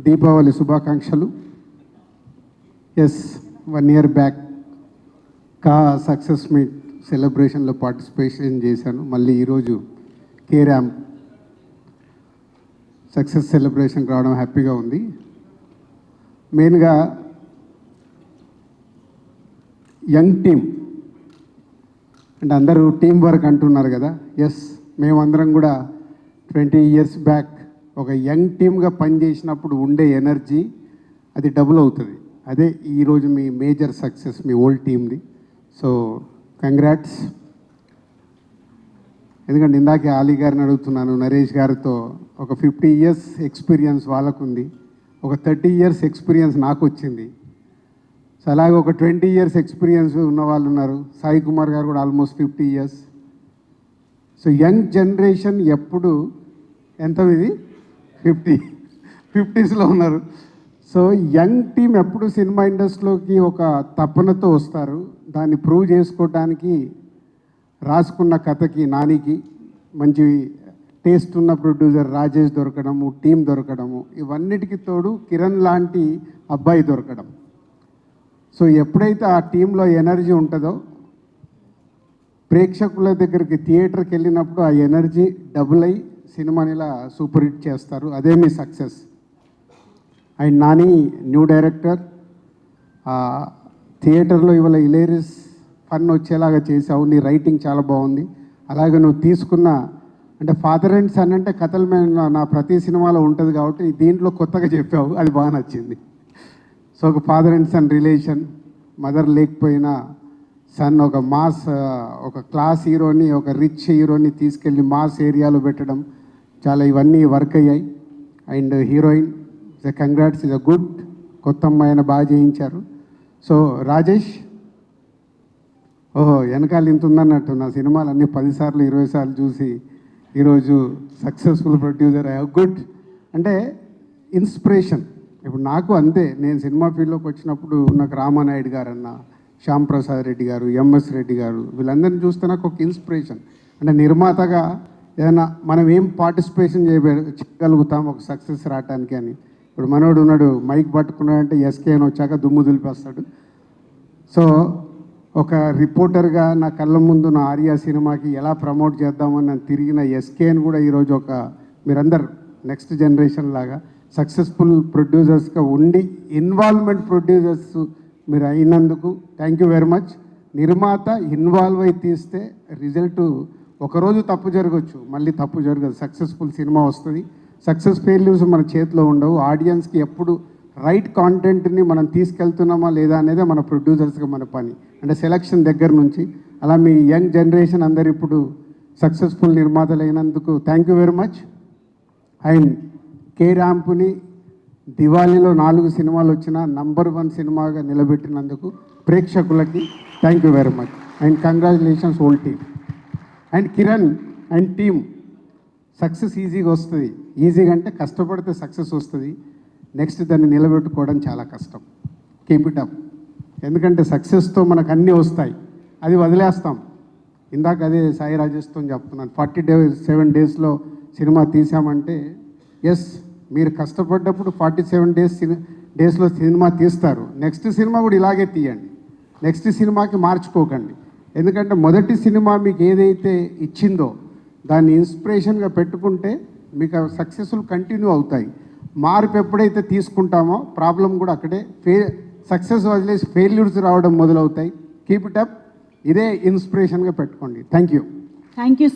దీపావళి శుభాకాంక్షలు. Yes, 1 year back success meet సెలబ్రేషన్లో participation చేశాను. మళ్ళీ ఈరోజు కేరామ్ సక్సెస్ సెలబ్రేషన్ రావడం హ్యాపీగా ఉంది. మెయిన్గా యంగ్ టీమ్ అంటే అందరూ టీం వర్క్ అంటున్నారు కదా. ఎస్, మేమందరం కూడా 20 years బ్యాక్ ఒక యంగ్ టీమ్గా పనిచేసినప్పుడు ఉండే ఎనర్జీ అది డబుల్ అవుతుంది. అదే ఈరోజు మీ మేజర్ సక్సెస్ మీ ఓల్డ్ టీమ్ది. So congrats. ఎందుకంటే ఇందాకే ఆలీ గారిని అడుగుతున్నాను, నరేష్ గారితో ఒక 50 years ఎక్స్పీరియన్స్ వాళ్ళకుంది, ఒక 30 years ఎక్స్పీరియన్స్ నాకు వచ్చింది. సో అలాగే ఒక 20 years ఎక్స్పీరియన్స్ ఉన్న వాళ్ళు ఉన్నారు. సాయి కుమార్ గారు కూడా almost 50 years. So young generation ఎప్పుడు ఎంత ఇది 50sలో ఉన్నారు. సో యంగ్ టీం ఎప్పుడు సినిమా ఇండస్ట్రీలోకి ఒక తపనతో వస్తారు. దాన్ని ప్రూవ్ చేసుకోవడానికి రాసుకున్న కథకి నానికి మంచి టేస్ట్ ఉన్న ప్రొడ్యూసర్ రాజేష్ దొరకడము, టీం దొరకడము, ఇవన్నిటికి తోడు కిరణ్ లాంటి అబ్బాయి దొరకడం. సో ఎప్పుడైతే ఆ టీంలో ఎనర్జీ ఉంటుందో ప్రేక్షకుల దగ్గరికి థియేటర్కి వెళ్ళినప్పుడు ఆ ఎనర్జీ డబుల్ అయ్యి సినిమాని ఇలా సూపర్ హిట్ చేస్తారు. అదే మీ success. And Nani new director, థియేటర్లో ఇవాళ హిలేరియస్ ఫన్ వచ్చేలాగా చేసావు. నీ రైటింగ్ చాలా బాగుంది. అలాగే నువ్వు తీసుకున్న అంటే ఫాదర్ అండ్ సన్ అంటే కథల మీద నా ప్రతి సినిమాలో ఉంటుంది కాబట్టి దీంట్లో కొత్తగా చెప్పావు, అది బాగా నచ్చింది. సో ఒక father and son relation, mother లేకపోయినా సన్ ఒక మాస్, ఒక క్లాస్ హీరోని, ఒక రిచ్ హీరోని తీసుకెళ్ళి మాస్ ఏరియాలో పెట్టడం, చాలా ఇవన్నీ వర్క్ అయ్యాయి. And heroine congrats, is a good. కొత్త అమ్మాయిని బాగా చేయించారు. సో రాజేష్, ఓహో వెనకాల ఇంత ఉందన్నట్టు నా సినిమాలు అన్నీ 10 సార్లు 20 సార్లు చూసి ఈరోజు సక్సెస్ఫుల్ ప్రొడ్యూసర్. ఐ గుడ్ అంటే ఇన్స్పిరేషన్. ఇప్పుడు నాకు అంతే, నేను సినిమా ఫీల్డ్లోకి వచ్చినప్పుడు నాకు రామానాయుడు గారు అన్న, శ్యామ్ ప్రసాద్ రెడ్డి గారు, ఎంఎస్ రెడ్డి గారు, వీళ్ళందరినీ చూస్తే నాకు ఒక ఇన్స్పిరేషన్. అంటే నిర్మాతగా ఏదైనా మనం ఏం పార్టిసిపేషన్ చేయగలుగుతాం ఒక సక్సెస్ రావటానికి అని. ఇప్పుడు మనోడు ఉన్నాడు, మైక్ పట్టుకున్నాడంటే ఎస్కే అని వచ్చాక దుమ్ము దులిపేస్తాడు. సో ఒక రిపోర్టర్గా నా కళ్ళ ముందు నా ఆర్యా సినిమాకి ఎలా ప్రమోట్ చేద్దామని నేను తిరిగిన ఎస్కేని కూడా ఈరోజు ఒక మీరందరు నెక్స్ట్ జనరేషన్ లాగా సక్సెస్ఫుల్ ప్రొడ్యూసర్స్గా ఉండి ఇన్వాల్వ్మెంట్ ప్రొడ్యూసర్స్ మీరు అయినందుకు థ్యాంక్ యూ వెరీ మచ్. నిర్మాత ఇన్వాల్వ్ అయి తీస్తే రిజల్ట్ ఒకరోజు తప్పు జరగచ్చు, మళ్ళీ తప్పు జరగదు. సక్సెస్ఫుల్ సినిమా వస్తుంది. సక్సెస్ ఫెయిల్యూర్స్ మన చేతిలో ఉండవు. ఆడియన్స్కి ఎప్పుడు రైట్ కాంటెంట్ని మనం తీసుకెళ్తున్నామా లేదా అనేదే మన ప్రొడ్యూసర్స్గా మన పని. అంటే సెలక్షన్ దగ్గర నుంచి అలా మీ యంగ్ జనరేషన్ అందరు ఇప్పుడు సక్సెస్ఫుల్ నిర్మాతలు అయినందుకు thank you very much. And K ర్యాంప్ని దివాళీలో 4 సినిమాలు వచ్చిన నంబర్ 1 సినిమాగా నిలబెట్టినందుకు ప్రేక్షకులకి thank you very much. And congratulations whole team. And Kiran and team, success ఈజీగా వస్తుంది. ఈజీగా అంటే కష్టపడితే సక్సెస్ వస్తుంది. నెక్స్ట్ దాన్ని నిలబెట్టుకోవడం చాలా కష్టం. Keep it up. ఎందుకంటే సక్సెస్తో మనకు అన్నీ వస్తాయి, అది వదిలేస్తాం. ఇందాక అదే సాయి రాజేష్తో చెప్తున్నాను, 47 daysలో సినిమా తీసామంటే ఎస్, మీరు కష్టపడ్డప్పుడు 47 daysలో సినిమా తీస్తారు. నెక్స్ట్ సినిమా కూడా ఇలాగే తీయండి. నెక్స్ట్ సినిమాకి మార్చుకోకండి. ఎందుకంటే మొదటి సినిమా మీకు ఏదైతే ఇచ్చిందో దాన్ని ఇన్స్పిరేషన్గా పెట్టుకుంటే మీకు సక్సెస్ఫుల్ కంటిన్యూ అవుతాయి. మార్పు ఎప్పుడైతే తీసుకుంటామో ప్రాబ్లం కూడా అక్కడే సక్సెస్ వదిలేసి ఫెయిల్యూర్స్ రావడం మొదలవుతాయి. Keep it up. ఇదే ఇన్స్పిరేషన్గా పెట్టుకోండి. Thank you.